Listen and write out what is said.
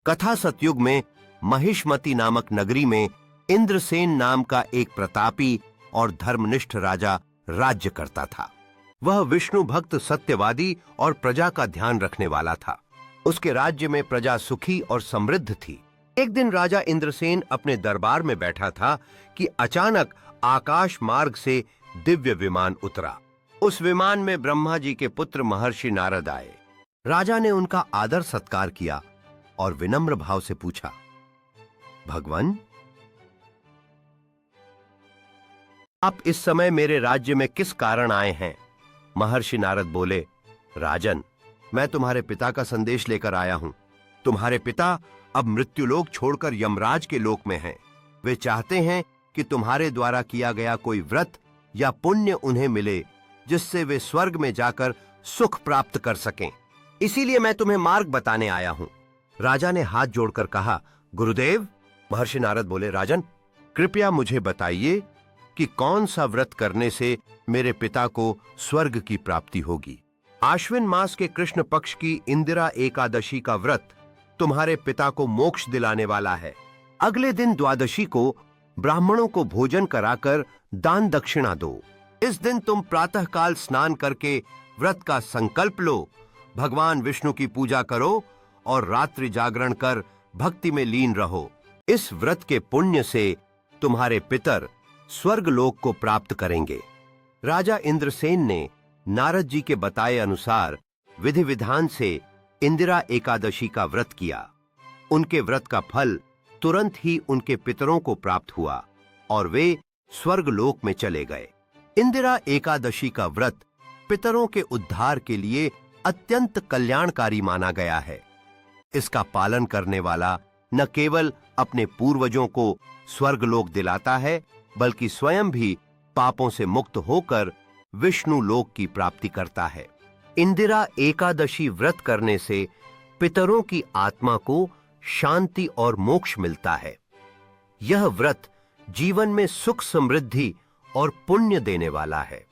कथा सतयुग में महिष्मति नामक नगरी में इंद्रसेन नाम का एक प्रतापी और धर्मनिष्ठ राजा राज्य करता था। वह विष्णु भक्त, सत्यवादी और प्रजा का ध्यान रखने वाला था। उसके राज्य में प्रजा सुखी और समृद्ध थी। एक दिन राजा इंद्रसेन अपने दरबार में बैठा था कि अचानक आकाश मार्ग से दिव्य विमान उतरा। उस विमान में ब्रह्मा जी के पुत्र महर्षि नारद आए। राजा ने उनका आदर सत्कार किया और विनम्र भाव से पूछा, भगवान, आप इस समय मेरे राज्य में किस कारण आए हैं? महर्षि नारद बोले, राजन, मैं तुम्हारे पिता का संदेश लेकर आया हूं। तुम्हारे पिता अब मृत्युलोक छोड़कर यमराज के लोक में हैं। वे चाहते हैं कि तुम्हारे द्वारा किया गया कोई व्रत या पुण्य उन्हें मिले, जिससे वे स्वर्ग में जाकर सुख प्राप्त कर सकें। इसीलिए मैं तुम्हें मार्ग बताने आया हूं। राजा ने हाथ जोड़कर कहा, गुरुदेव। महर्षि नारद बोले, राजन, कृपया मुझे बताइए कि कौन सा व्रत करने से मेरे पिता को स्वर्ग की प्राप्ति होगी। आश्विन मास के कृष्ण पक्ष की इंदिरा एकादशी का व्रत तुम्हारे पिता को मोक्ष दिलाने वाला है। अगले दिन द्वादशी को ब्राह्मणों को भोजन कराकर दान दक्षिणा दो। इस दिन तुम प्रातःकाल स्नान करके व्रत का संकल्प लो, भगवान विष्णु की पूजा करो और रात्रि जागरण कर भक्ति में लीन रहो। इस व्रत के पुण्य से तुम्हारे पितर स्वर्ग लोक को प्राप्त करेंगे। राजा इंद्रसेन ने नारद जी के बताए अनुसार विधि विधान से इंदिरा एकादशी का व्रत किया। उनके व्रत का फल तुरंत ही उनके पितरों को प्राप्त हुआ और वे स्वर्ग लोक में चले गए। इंदिरा एकादशी का व्रत पितरों के उद्धार के लिए अत्यंत कल्याणकारी माना गया है। इसका पालन करने वाला न केवल अपने पूर्वजों को स्वर्ग लोक दिलाता है, बल्कि स्वयं भी पापों से मुक्त होकर विष्णु लोक की प्राप्ति करता है। इंदिरा एकादशी व्रत करने से पितरों की आत्मा को शांति और मोक्ष मिलता है। यह व्रत जीवन में सुख, समृद्धि और पुण्य देने वाला है।